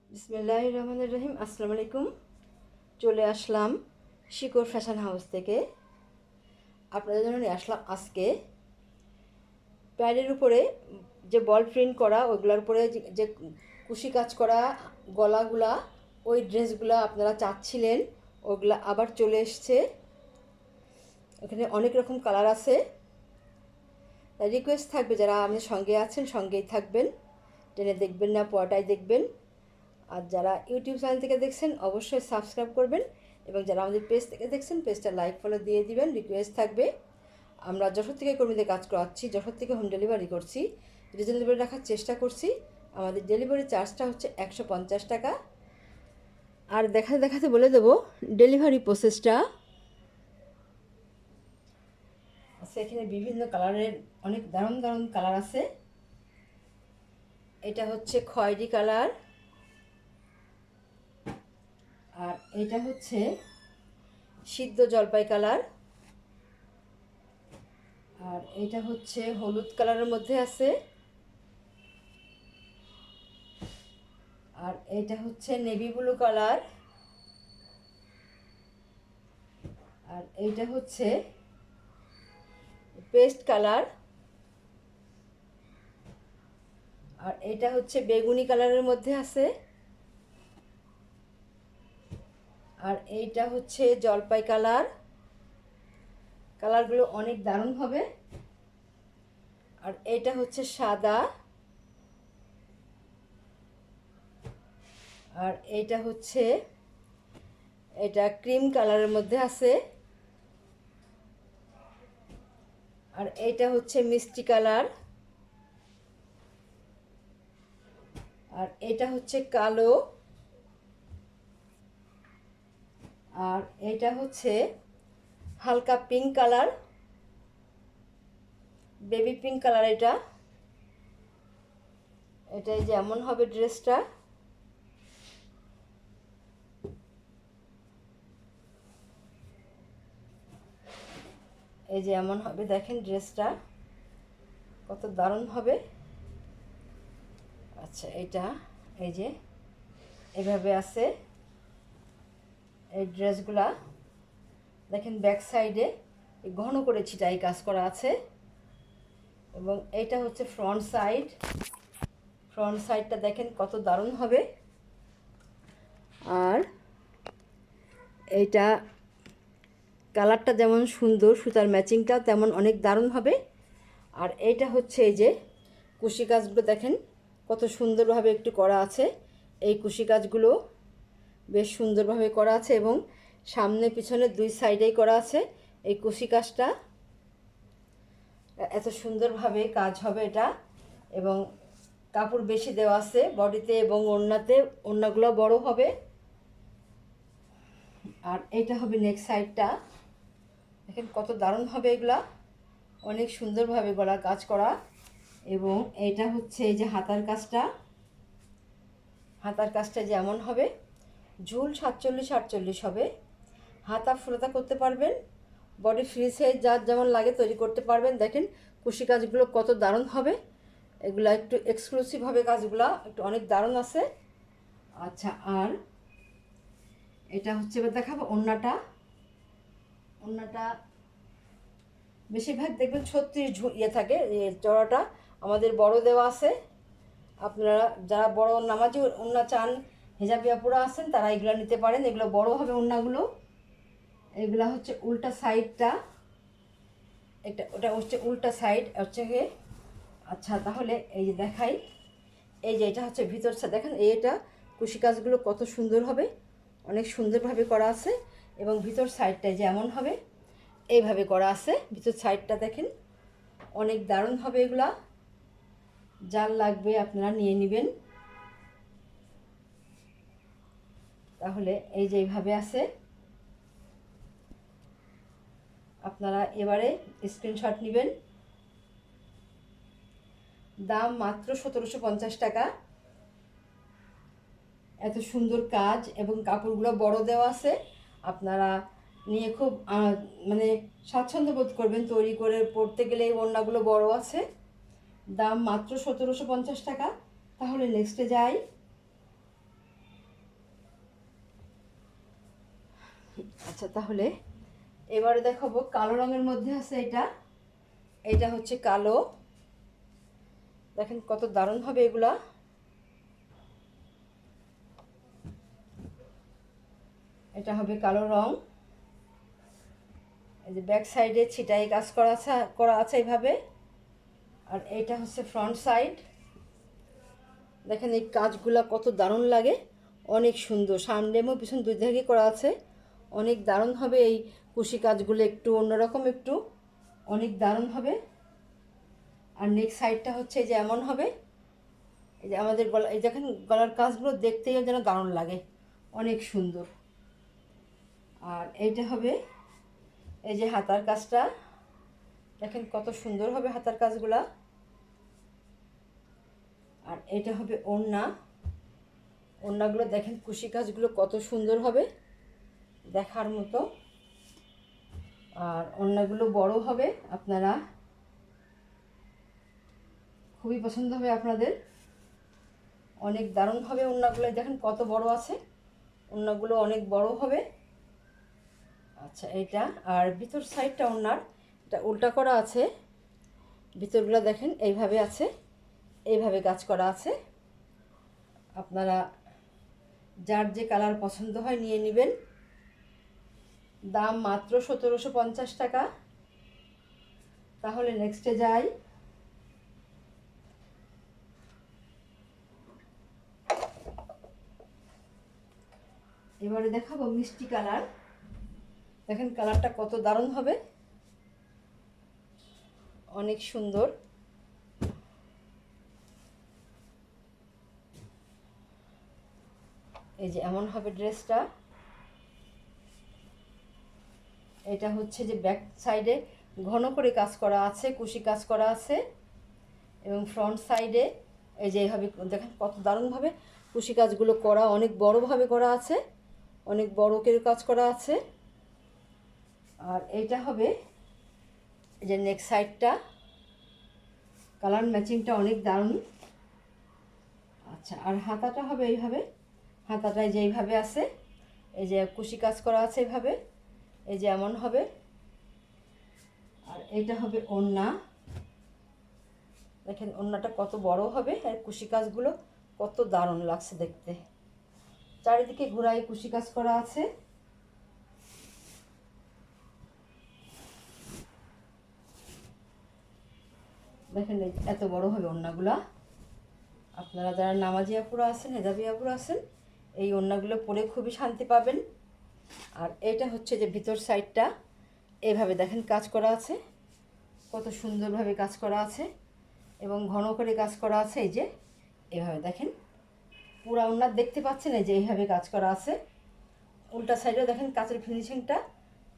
বিসমিল্লাহির রহমানির রহিম। আসসালামু আলাইকুম। চলে আসলাম শিকড় ফ্যাশন হাউস থেকে। আপনাদের জন্য নিয়ে আসলাম আজকে প্যাডের উপরে যে বল প্রিন্ট করা, ওইগুলোর উপরে যে কুশি কাজ করা গলাগুলা, ওই ড্রেসগুলা আপনারা চাচ্ছিলেন, ওগুলা আবার চলে এসছে। ওখানে অনেক রকম কালার আছে। রিকোয়েস্ট থাকবে যারা আমাদের সঙ্গে আছেন সঙ্গেই থাকবেন, টেনে দেখবেন না, পরটাই দেখবেন। আর যারা ইউটিউব চ্যানেল থেকে দেখছেন অবশ্যই সাবস্ক্রাইব করবেন, এবং যারা আমাদের পেজ থেকে দেখছেন পেজটা লাইক ফলো দিয়ে দিবেন। রিকোয়েস্ট থাকবে, আমরা যশোর থেকে কর্মীদের কাজ করাচ্ছি, যশোর থেকে হোম ডেলিভারি করছি, রিজনেবল রাখার চেষ্টা করছি। আমাদের ডেলিভারি চার্জটা হচ্ছে 150 টাকা। আর দেখাতে দেখাতে বলে দেবো ডেলিভারি প্রসেসটা। সেখানে বিভিন্ন কালারের অনেক দারুণ দারুণ কালার আছে। এটা হচ্ছে খয়েরি কালার, আর এটা হচ্ছে সিদ্ধ জলপাই কালার, আর এটা হচ্ছে হলুদ কালারের মধ্যে আছে, আর এটা হচ্ছে নেভি ব্লু কালার, আর এইটা হচ্ছে পেস্ট কালার, আর এটা হচ্ছে বেগুনি কালারের মধ্যে আছে, আর এইটা হচ্ছে জলপাই কালার। কালারগুলো অনেক দারুণ হবে। আর এটা হচ্ছে সাদা, আর এইটা হচ্ছে এটা ক্রিম কালারের মধ্যে আছে, আর এইটা হচ্ছে মিষ্টি কালার, আর এটা হচ্ছে কালো, আর এটা হচ্ছে হালকা pink colour, baby pink colour. এটাই যেমন হবে ড্রেসটা, এই যে এমন হবে, দেখেন ড্রেসটা কত দারুণ হবে। আচ্ছা, এটা এই যে এভাবে আছে এই ড্রেসগুলা। দেখেন ব্যাক সাইডে ঘন করে ছিটাই কাজ করা আছে, এবং এইটা হচ্ছে ফ্রন্ট সাইড। ফ্রন্ট সাইডটা দেখেন কত দারুণ হবে। আর এইটা কালারটা যেমন সুন্দর, সুতার ম্যাচিংটা তেমন অনেক দারুণ হবে। আর এইটা হচ্ছে এই যে কুশি কাজগুলো দেখেন কত সুন্দরভাবে একটু করা আছে। এই কুশি কাজগুলো বেশ সুন্দরভাবে করা আছে, এবং সামনে পিছনে দুই সাইডেই করা আছে এই কুশি কাজটা। এত সুন্দরভাবে কাজ হবে এটা, এবং কাপড় বেশি দেওয়া আছে বডিতে এবং ওড়নাতে, ওড়নাগুলো বড় হবে। আর এটা হবে নেক্সট সাইডটা, দেখেন কত দারুণ হবে এগুলা, অনেক সুন্দরভাবে গলার কাজ করা। এবং এইটা হচ্ছে এই যে হাতার কাজটা। হাতার কাজটা যেমন হবে, ঝুল 47-48 হবে। হাতা ফুলাতা করতে পারবেন, বডি ফ্রি সাইজ যার যেমন লাগে তৈরি করতে পারবেন। দেখেন কুশি কাজগুলো কত দারুণ হবে। এগুলা একটু এক্সক্লুসিভ হবে, কাজগুলা একটু অনেক দারুণ আছে। আচ্ছা, আর এটা হচ্ছে এবার দেখাবো ওড়নাটা। ওড়নাটা বেশিরভাগ দেখবেন 36 ইয়ে থাকে, চড়াটা আমাদের বড় দেওয়া আছে। আপনারা যারা বড় নামাজি ওড়না চান, হেজাবিয়া পুরা আছেন, তারা এগুলো নিতে পারেন। এগুলো বড় হবে ওড়নাগুলো। এগুলা হচ্ছে উল্টা সাইডটা, ওটা হচ্ছে উল্টা সাইড হচ্ছে গিয়ে। আচ্ছা, তাহলে এই যে দেখাই, এই যে এটা হচ্ছে ভিতর দেখেন, এইটা কুশি কাজগুলো কত সুন্দর হবে, অনেক সুন্দরভাবে করা আছে। এবং ভিতর সাইডটায় যেমন হবে এইভাবে করা আছে। ভিতর সাইডটা দেখেন অনেক দারুণ হবে। এগুলা যার লাগবে আপনারা নিয়ে নেবেন। তাহলে এই যে এইভাবে আছে, আপনারা এবারে স্ক্রিনশট নেবেন। দাম মাত্র 1750 টাকা। এত সুন্দর কাজ এবং কাপড়গুলো বড় দেওয়া আছে, আপনারা নিয়ে খুব মানে স্বাচ্ছন্দ্য বোধ করবেন। তৈরি করে পরতে গেলে এই ওড়নাগুলো বড় আছে। দাম মাত্র 1750 টাকা। তাহলে নেক্সটে যাই। আচ্ছা তাহলে এবারে দেখাবো কালো রঙের মধ্যে আছে এটা। এটা হচ্ছে কালো, দেখেন কত দারুণ হবে এগুলা। এটা হবে কালো রং। এই যে ব্যাক সাইডে ছিটাই কাজ করা আছে এইভাবে। আর এটা হচ্ছে ফ্রন্ট সাইড। দেখেন এই কাজগুলা কত দারুণ লাগে, অনেক সুন্দর, সামনে এবং পিছন দুই দিকে করা আছে। অনেক দারুণ হবে এই কুশি কাজগুলো, একটু অন্যরকম, একটু অনেক দারুণ হবে। আর নেক সাইডটা হচ্ছে এই যে এমন হবে। এই যে আমাদের গলা, এই দেখেন গলার কাজগুলো দেখতেই যেন দারুণ লাগে, অনেক সুন্দর। আর এইটা হবে এই যে হাতার কাজটা, দেখেন কত সুন্দর হবে হাতার কাজগুলা। আর এটা হবে ওড়না। ওড়নাগুলো দেখেন কুশি কাজগুলো কত সুন্দর হবে, দেখার মতো। আর ওড়নাগুলো বড় হবে, আপনারা খুবই পছন্দ হবে আপনাদের, অনেক দারুণ হবে ওড়নাগুলো। দেখেন কত বড় আছে, ওড়নাগুলো অনেক বড় হবে। আচ্ছা এইটা, আর ভিতর সাইডটা ওড়নার এটা উল্টা করা আছে। ভিতরগুলো দেখেন এইভাবে আছে, এইভাবে কাজ করা আছে। আপনারা যার যে কালার পছন্দ হয় নিয়ে নেবেন। দাম মাত্র 1750 টাকা। তাহলে নেক্সটে যাই। এবারে দেখাবো মিষ্টি কালার। দেখেন কালারটা কত দারুণ হবে, অনেক সুন্দর। এই যে এমন হবে ড্রেসটা। এটা হচ্ছে যে ব্যাক সাইডে ঘন করে কাজ করা আছে, কুশি কাজ করা আছে। এবং ফ্রন্ট সাইডে এই যে এইভাবে দেখেন কত দারুণভাবে কুশি কাজগুলো করা, অনেক বড়োভাবে করা আছে, অনেক বড় করে কাজ করা আছে। আর এইটা হবে এই যে নেক সাইডটা, কালার ম্যাচিংটা অনেক দারুণ। আচ্ছা, আর হাতাটা হবে এইভাবে। হাতাটায় যে এইভাবে আছে, এই যে কুশি কাজ করা আছে এইভাবে, এই যে এমন হবে। আর এইটা হবে ওড়না। দেখেন ওড়নাটা কত বড় হবে, আর কুশি কাজগুলো কত দারুণ লাগছে দেখতে। চারিদিকে ঘোড়ায় কুশি কাজ করা আছে। দেখেন এত বড় হবে ওড়নাগুলা। আপনারা যারা নামাজি আপুরা আছেন, হেজাবি আপুরা আছেন, এই ওড়নাগুলো পরে খুবই শান্তি পাবেন। আর এটা হচ্ছে যে ভিতর সাইডটা, এইভাবে দেখেন কাজ করা আছে, কত সুন্দরভাবে কাজ করা আছে এবং ঘন করে কাজ করা আছে। এই যে এভাবে দেখেন পুরা ওড়না দেখতে পাচ্ছেন, এই যে এইভাবে কাজ করা আছে। উল্টা সাইডেও দেখেন কাচের ফিনিশিংটা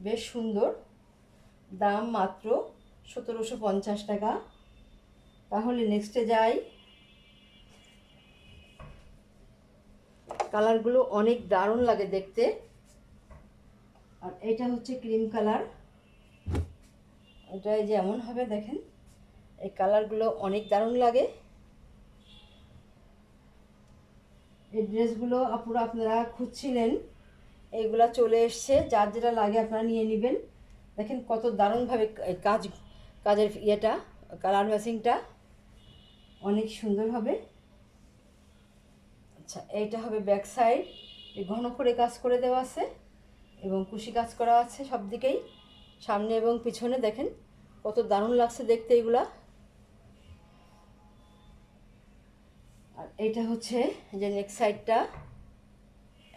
বেশ সুন্দর। দাম মাত্র 1750 টাকা। তাহলে নেক্সটে যাই। কালারগুলো অনেক দারুণ লাগে দেখতে। আর এটা হচ্ছে ক্রিম কালার। এটা যেমন হবে দেখেন, এই কালারগুলো অনেক দারুণ লাগে। এই ড্রেসগুলো আপনারা খুঁজছিলেন, এইগুলা চলে এসছে, যার যেটা লাগে আপনারা নিয়ে নেবেন। দেখেন কত দারুণভাবে কাজের ইয়েটা, কালার ম্যাচিংটা অনেক সুন্দর হবে। আচ্ছা, এইটা হবে ব্যাক সাইড, ঘন করে কাজ করে দেওয়া আছে এবং কুশি কাজ করা আছে সব দিকেই, সামনে এবং পিছনে। দেখেন কত দারুণ লাগছে দেখতে এগুলা। আর এইটা হচ্ছে যে নেক সাইডটা,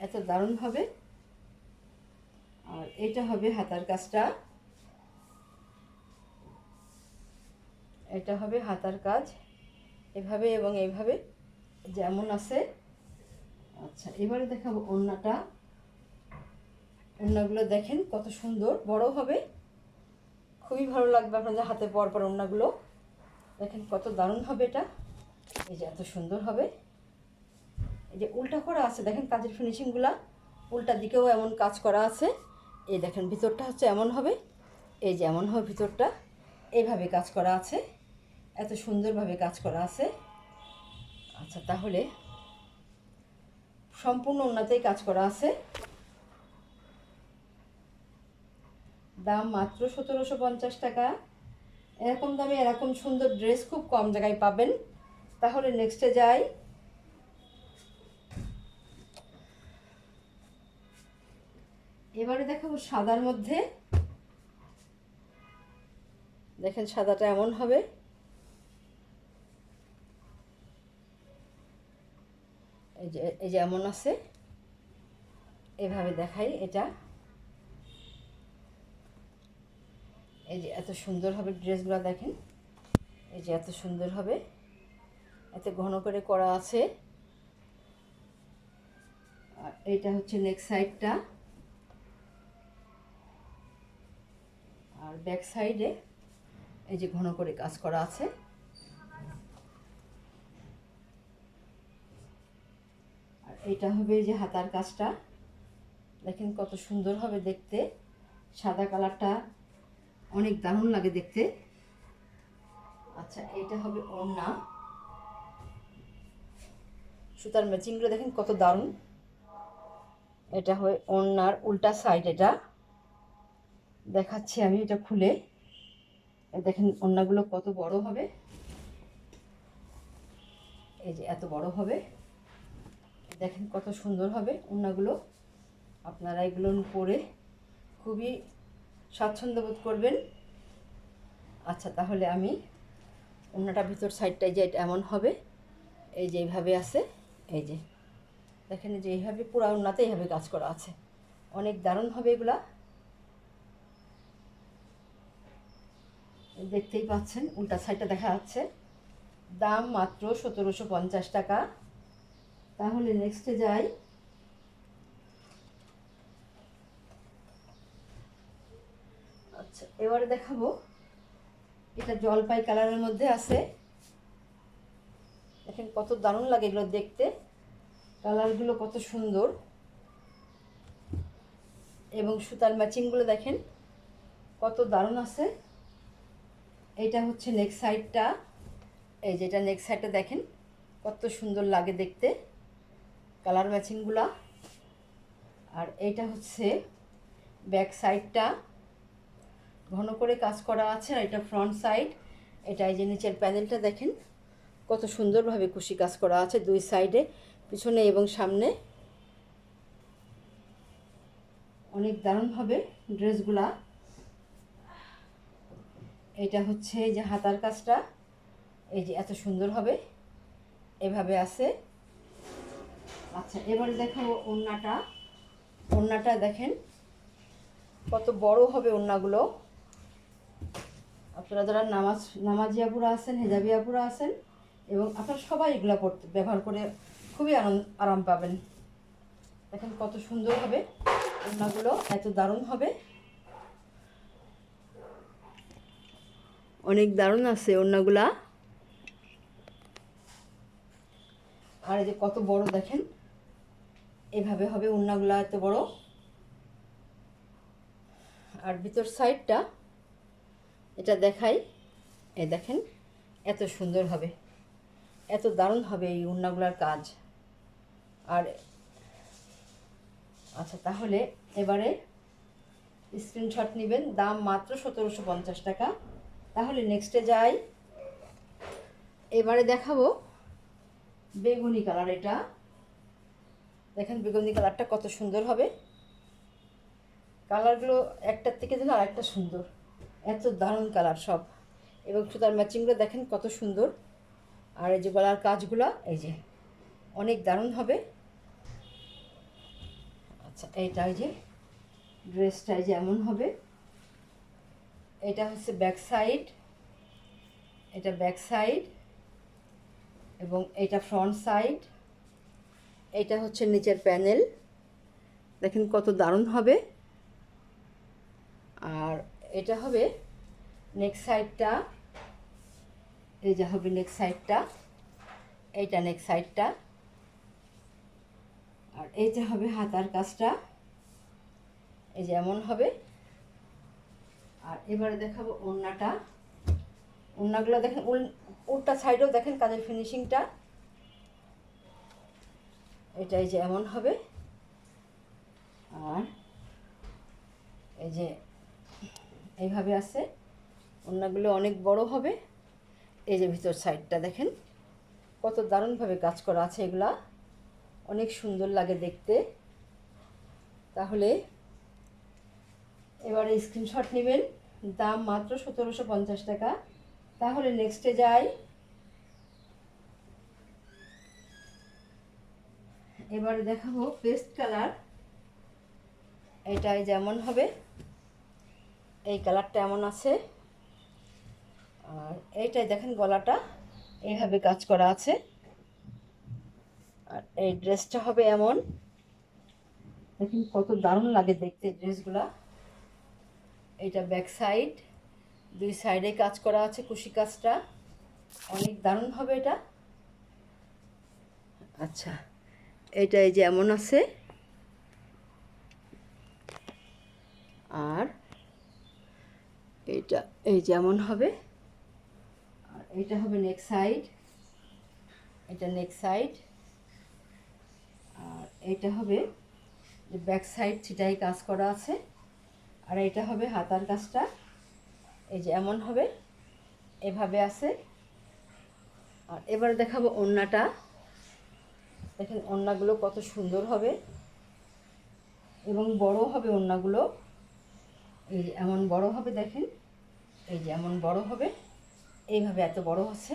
এত দারুণ হবে। আর এটা হবে হাতার কাজটা, এটা হবে হাতার কাজ এভাবে এবং এইভাবে যেমন আছে। আচ্ছা, এবারে দেখাবো ওড়নাটা। ওড়নাগুলো দেখেন কত সুন্দর বড় হবে, খুবই ভালো লাগবে আপনাদের হাতে পর পর ওড়নাগুলো। দেখেন কত দারুণ হবে এটা, এই যে এত সুন্দর হবে। এই যে উল্টা করা আছে, দেখেন কাজের ফিনিশিংগুলা উল্টা দিকেও এমন কাজ করা আছে। এই দেখেন ভিতরটা হচ্ছে এমন হবে, এই যে এমন হবে ভিতরটা, এইভাবে কাজ করা আছে, এত সুন্দরভাবে কাজ করা আছে। আচ্ছা, তাহলে সম্পূর্ণ ওড়নাতেই কাজ করা আছে। দাম মাত্র 1750 টাকা। এরকম দামে এরকম সুন্দর ড্রেস খুব কম জায়গায় পাবেন। তাহলে নেক্সটে যাই। এবারে দেখাবো সাদার মধ্যে। দেখেন সাদাটা এমন হবে, এই যে এমন আছে, এভাবে দেখাই। এটা এই যে এত সুন্দর হবে ড্রেসগুলো, দেখেন এই যে এত সুন্দর হবে, এত ঘন করে করা আছে। আর এইটা হচ্ছে নেক সাইডটা, আর ব্যাক সাইডে এই যে ঘন করে কাজ করা আছে। আর এইটা হবে এই যে হাতার কাজটা, দেখেন কত সুন্দর হবে দেখতে। সাদা কালারটা অনেক দারুণ লাগে দেখতে। আচ্ছা, এইটা হবে ওড়না, সুতার ম্যাচিংগুলো দেখেন কত দারুণ। এটা হয় ওড়নার উল্টা সাইড, এটা দেখাচ্ছি আমি এটা খুলে। দেখেন ওড়নাগুলো কত বড় হবে, এই যে এত বড় হবে, দেখেন কত সুন্দর হবে ওড়নাগুলো। আপনারা এগুলো পরে খুবই স্বাচ্ছন্দ্য বোধ করবেন। আচ্ছা, তাহলে আমি ওড়নাটা ভিতর সাইডটাই যে এমন হবে, এই যে এইভাবে আছে, এই যে দেখেন যে এইভাবে পুরো ওড়নাতে এইভাবে কাজ করা আছে, অনেক দারুণ হবে এগুলা। দেখতেই পাচ্ছেন উল্টা সাইডটা দেখা যাচ্ছে। দাম মাত্র 1750 টাকা। তাহলে নেক্সটে যাই। আচ্ছা, এবারে দেখাবো, এটা জলপাই কালারের মধ্যে আছে। দেখেন কত দারুণ লাগে এগুলো দেখতে, কালারগুলো কত সুন্দর, এবং সুতার ম্যাচিংগুলো দেখেন কত দারুণ আছে। এইটা হচ্ছে নেক সাইডটা, এই যেটা নেক সাইডটা দেখেন কত সুন্দর লাগে দেখতে, কালার ম্যাচিংগুলা। আর এইটা হচ্ছে ব্যাক সাইডটা, ঘন করে কাজ করা আছে। আর এটা ফ্রন্ট সাইড, এটা এই যে নিচের প্যানেলটা দেখেন কত সুন্দরভাবে কুশি কাজ করা আছে দুই সাইডে, পিছনে এবং সামনে। অনেক দারুণ হবে ড্রেসগুলা। এটা হচ্ছে এই যে হাতার কাজটা, এই যে এত সুন্দর হবে, এভাবে আছে। আচ্ছা, এবারে দেখাবো ওড়নাটা। ওড়নাটা দেখেন কত বড় হবে ওড়নাগুলো। আপনারা যারা নামাজিয়াপুরা আছেন, হেজাবিয়াপুরা আছেন, এবং আপনারা সবাই এগুলো পড়তে ব্যবহার করে খুবই আরাম পাবেন। দেখেন কত সুন্দর হবে ওড়নাগুলো, এত দারুণ হবে, অনেক দারুণ আছে ওড়নাগুলা। আর এই যে কত বড় দেখেন, এভাবে হবে ওড়নাগুলা, এত বড়। আর ভিতর সাইডটা এটা দেখাই, এই দেখেন এত সুন্দর হবে, এত দারুণ হবে এই ওড়নাগুলার কাজ। আর আচ্ছা, তাহলে এবারে স্ক্রিনশট নেবেন। দাম মাত্র 1750 টাকা। তাহলে নেক্সটে যাই। এবারে দেখাবো বেগুনি কালার। এটা দেখেন বেগুনি কালারটা কত সুন্দর হবে, কালারগুলো একটার থেকে যেন আরেকটা সুন্দর, এত দারুণ কালার সব। এবং সুতার ম্যাচিংগুলো দেখেন কত সুন্দর। আর এই যে গলার কাজগুলো এই যে অনেক দারুণ হবে। আচ্ছা, এইটা এই যে ড্রেসটা এই যে এমন হবে। এটা হচ্ছে ব্যাক সাইড, এটা ব্যাক সাইড, এবং এটা ফ্রন্ট সাইড। এটা হচ্ছে নিচের প্যানেল, দেখেন কত দারুণ হবে। আর এটা হবে নেক সাইডটা, এই যে হবে নেক সাইডটা, এইটা নেক সাইডটা। আর এইটা হবে হাতার কাজটা, এই যে এমন হবে। আর এবারে দেখাবো ওড়নাটা। ওড়নাগুলো দেখেন উল্টা সাইডেও দেখেন কাজের ফিনিশিংটা, এটা এই যে এমন হবে। আর এই যে এইভাবে আছে। ওড়নাগুলো অনেক বড় হবে। এই যে ভিতর সাইডটা দেখেন কত দারুণভাবে কাজ করা আছে, এগুলা অনেক সুন্দর লাগে দেখতে। তাহলে এবারে স্ক্রিনশট নেবেন, দাম মাত্র 1750 টাকা। তাহলে নেক্সটে যাই। এবারে দেখাবো পেস্ট কালার। এটাই যেমন হবে, এই কালারটা এমন আছে। আর এইটাই দেখেন গলাটা এইভাবে কাজ করা আছে। আর এই ড্রেসটা হবে এমন, দেখেন কত দারুণ লাগে দেখতে ড্রেসগুলা। এইটা ব্যাক সাইড, দুই সাইডে কাজ করা আছে, কুশি কাজটা অনেক দারুণ হবে এটা। আচ্ছা, এইটা এই যে এমন আছে। আর এইটা এই যেমন হবে। আর এইটা হবে নেক সাইড, এটা নেক সাইড। আর এইটা হবে ব্যাক সাইড, সেটাই কাজ করা আছে। আর এটা হবে হাতার কাজটা, এই যে এমন হবে, এভাবে আছে। আর এবারে দেখাবো ওড়নাটা। দেখেন ওড়নাগুলো কত সুন্দর হবে এবং বড় হবে ওড়নাগুলো। এই যে এমন বড় হবে, দেখেন এই যে এমন বড় হবে, এইভাবে এত বড় আছে।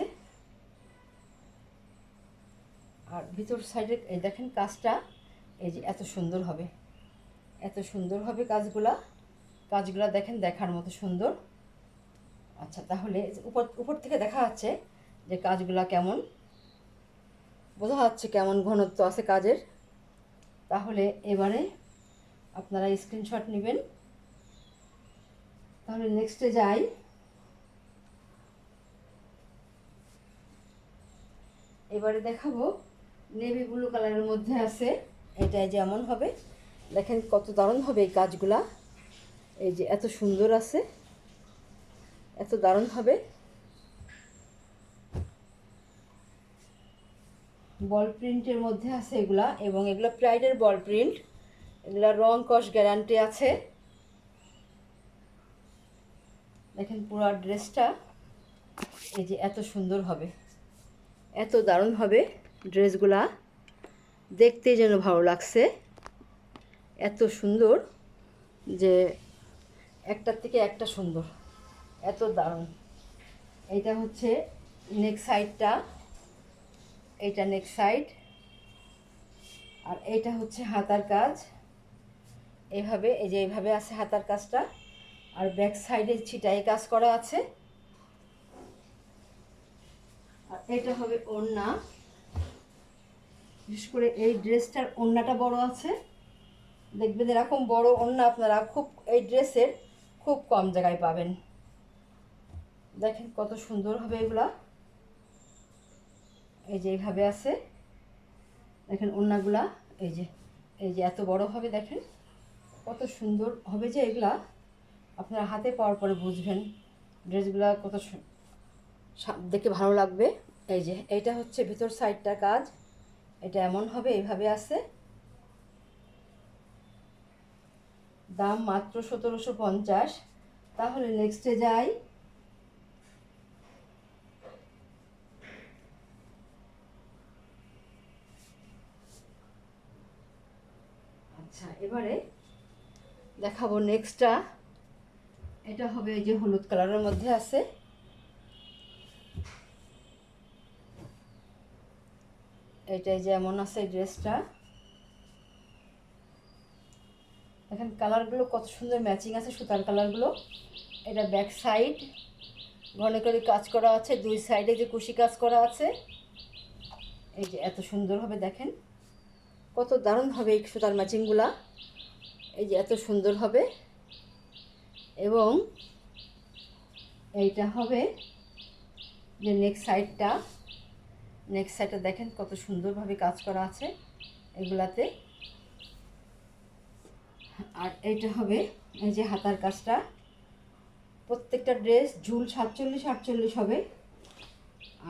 আর ভিতর সাইডে এই দেখেন কাজটা, এই যে এত সুন্দর হবে, এত সুন্দর হবে কাজগুলা দেখেন দেখার মতো সুন্দর। আচ্ছা, তাহলে উপর থেকে দেখা যাচ্ছে যে কাজগুলা কেমন, বোঝা যাচ্ছে কেমন ঘনত্ব আছে কাজের। তাহলে এবারে আপনারা স্ক্রিনশট নেবেন। তাহলে নেক্সটে যাই। এবারে দেখাবো নেভি ব্লু কালারের মধ্যে আছে। এটাই যেমন হবে, দেখেন কত দারুণ হবে এই কাজগুলা। এই যে এত সুন্দর আছে, এত দারুণ হবে। বল প্রিন্টের মধ্যে আছে এগুলা, এবং এগুলো প্রাইডের বল প্রিন্ট। এগুলা রং কস গ্যারান্টি আছে। দেখেন পুরো ড্রেসটা এই যে এত সুন্দর হবে, এত দারুণ হবে ড্রেসগুলা, দেখতেই যেন ভালো লাগছে। এত সুন্দর যে একটার থেকে একটা সুন্দর, এত দারুণ। এইটা হচ্ছে নেক সাইডটা, এইটা নেক সাইড। আর এইটা হচ্ছে হাতার কাজ, এইভাবে এই যে এইভাবে আছে হাতার কাজটা। আর ব্যাক সাইডে ছিটাই কাজ করা আছে। আর এটা হবে ওড়না। বিশেষ করে এই ড্রেসটার ওড়নাটা বড় আছে, দেখবেন এরকম বড় ওড়না আপনারা এই ড্রেসের খুব কম জায়গায় পাবেন। দেখেন কত সুন্দর হবে এগুলা, এই যে এইভাবে আছে। দেখেন ওড়নাগুলা এই যে এত বড় হবে, দেখেন কত সুন্দর হবে। যে এগুলা আপনারা হাতে পাওয়ার পরে বুঝবেন ড্রেসগুলা কত দেখে ভালো লাগবে। এই যে এইটা হচ্ছে ভিতর সাইডটার কাজ, এটা এমন হবে, এইভাবে আছে। দাম মাত্র 1750। তাহলে নেক্সটে যাই। আচ্ছা, এবারে দেখাবো নেক্সটটা। এটা হবে এই যে হলুদ কালারের মধ্যে আছে। এটাই যেমন আছে এই ড্রেসটা, দেখেন কালারগুলো কত সুন্দর ম্যাচিং আছে, সুতার কালারগুলো। এটা ব্যাক সাইড, ঘন করে কাজ করা আছে, দুই সাইডে যে কুশি কাজ করা আছে। এই যে এত সুন্দর হবে, দেখেন কত দারুণ হবে এই সুতার ম্যাচিংগুলা। এই যে এত সুন্দর হবে। এবং এইটা হবে যে নেক্সট সাইডটা দেখেন কত সুন্দরভাবে কাজ করা আছে এগুলাতে। আর এইটা হবে এই যে হাতার কাজটা। প্রত্যেকটা ড্রেস ঝুল 47-48 হবে।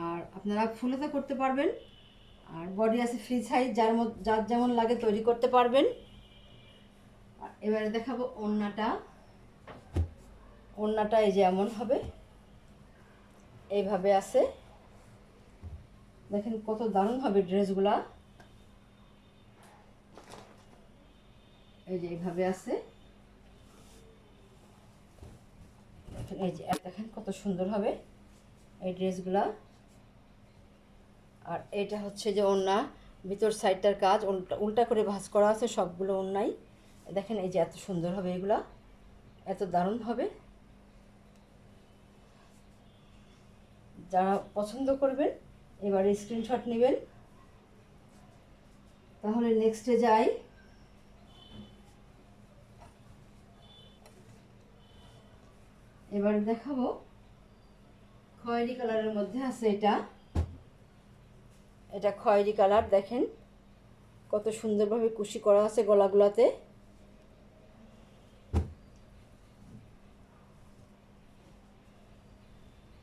আর আপনারা ফুলতে করতে পারবেন, আর বডি আছে ফ্রি সাইজ, যার যেমন লাগে তৈরি করতে পারবেন। আর এবারে দেখাবো ওড়নাটা। ওড়নাটা এই যে এমন হবে, এইভাবে আছে। দেখেন কত দারুণ হবে ড্রেসগুলা। এই যে এইভাবে আছে, দেখেন এই যে দেখেন কত সুন্দর হবে এই ড্রেসগুলা। আর এটা হচ্ছে যে ওড়না, ভিতর সাইডটার কাজ উল্টা উল্টা করে ভাঁজ করা আছে সবগুলো ওড়নাই। দেখেন এই যে এত সুন্দর হবে এগুলা, এত দারুণ হবে। যারা পছন্দ করবেন এবারে স্ক্রিনশট নেবেন। তাহলে নেক্সটে যাই। এবারে দেখাবো খয়েরি কালারের মধ্যে আছে এটা। এটা খয়েরি কালার, দেখেন কত সুন্দরভাবে কুশি করা আছে গলাগুলাতে।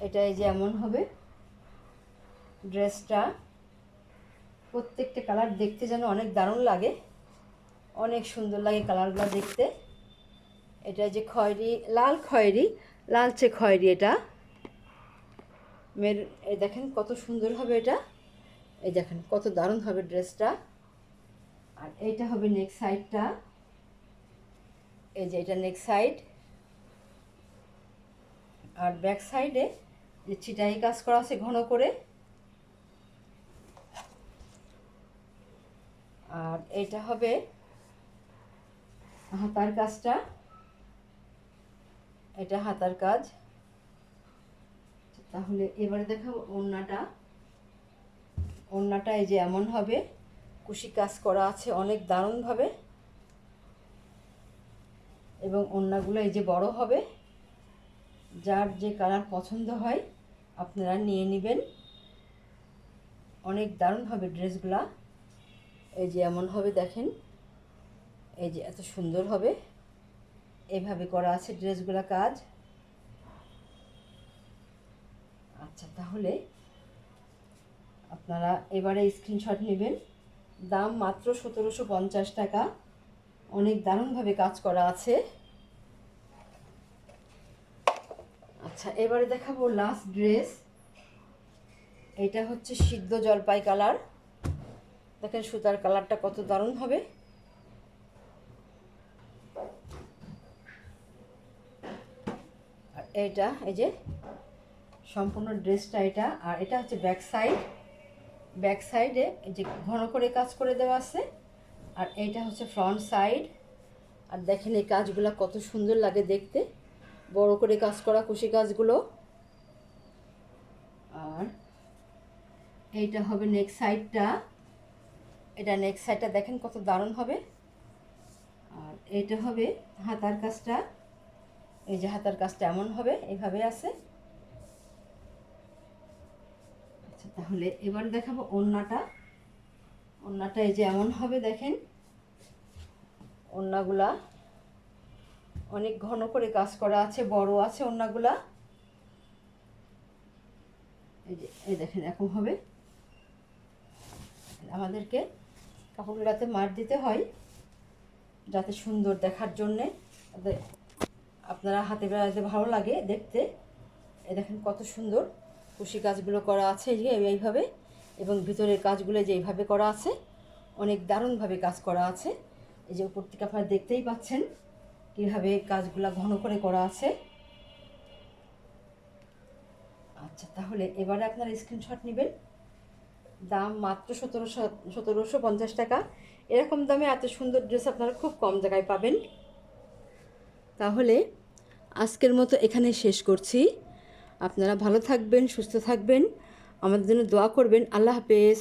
এটা এই যে এমন হবে ড্রেসটা। প্রত্যেকটা কালার দেখতে যেন অনেক দারুণ লাগে, অনেক সুন্দর লাগে কালারগুলো দেখতে। এটা যে খয়েরি, লাল খয়েরি, লালচে খয়েরি, এটা এই দেখেন কত সুন্দর হবে এটা। এই দেখেন কত দারুণ হবে ড্রেসটা। আর এইটা হবে নেক সাইডটা। এই যে এটা নেক সাইড। আর ব্যাক সাইডে যে ছিটাই কাজ করা আছে ঘন করে। আর এটা হবে হাতার কাজটা, এটা হাতার কাজ। তাহলে এবারে দেখাবো ওড়নাটা। ওড়নাটা এই যে এমন হবে, কুশি কাজ করা আছে অনেক দারুণভাবে। এবং ওড়নাগুলো এই যে বড় হবে। যার যে কালার পছন্দ হয় আপনারা নিয়ে নেবেন। অনেক দারুণ হবে ড্রেসগুলা। এই যে এমন হবে, দেখেন এই যে এত সুন্দর হবে। এইভাবে করা আছে ড্রেসগুলা কাজ। আচ্ছা, তাহলে আপনারা এবারে স্ক্রিনশট নেবেন। দাম মাত্র 1750 টাকা। অনেক দারুণভাবে কাজ করা আছে। আচ্ছা, এবারে দেখাবো লাস্ট ড্রেস। এটা হচ্ছে সিদ্ধ জলপাই কালার। দেখেন সুতার কালারটা কত দারুণ হবে। আর এইটা এই যে সম্পূর্ণ ড্রেসটা এটা। আর এটা হচ্ছে ব্যাক সাইড। ব্যাক সাইডে এই যে ঘন করে কাজ করে দেওয়া আছে। আর এইটা হচ্ছে ফ্রন্ট সাইড। আর দেখেন এই কাজগুলো কত সুন্দর লাগে দেখতে, বড় করে কাজ করা কুশি কাজগুলো। আর এইটা হবে নেক সাইডটা। এটা নেক সাইডটা দেখেন কত দারুণ হবে। আর এইটা হবে হাতার কাজটা। এই যে হাতার কাজটা এমন হবে, এইভাবে আছে। আচ্ছা, তাহলে এবার দেখাবো ওড়নাটা। ওড়নাটা এই যে এমন হবে, দেখেন ওড়নাগুলা অনেক ঘন করে কাজ করা আছে, বড় আছে ওড়নাগুলা। এই যে এই দেখেন এরকম হবে। আমাদেরকে কাপড়গুলোতে মার দিতে হয় যাতে সুন্দর দেখার জন্যে, আপনারা হাতে বেড়াতে ভালো লাগে দেখতে। এই দেখেন কত সুন্দর কুশি কাজগুলো করা আছে এইভাবে। এবং ভিতরের কাজগুলো যে এইভাবে করা আছে, অনেক দারুণভাবে কাজ করা আছে। এই যে উপর থেকে আপনারা দেখতেই পাচ্ছেন কীভাবে কাজগুলো ঘন করে করা আছে। আচ্ছা, তাহলে এবারে আপনারা স্ক্রিনশট নেবেন। দাম মাত্র 1750 টাকা। এরকম দামে এত সুন্দর ড্রেস আপনারা খুব কম জায়গায় পাবেন। তাহলে আজকের মতো এখানে শেষ করছি। আপনারা ভালো থাকবেন, সুস্থ থাকবেন, আমাদের জন্য দোয়া করবেন। আল্লাহ হাফেজ।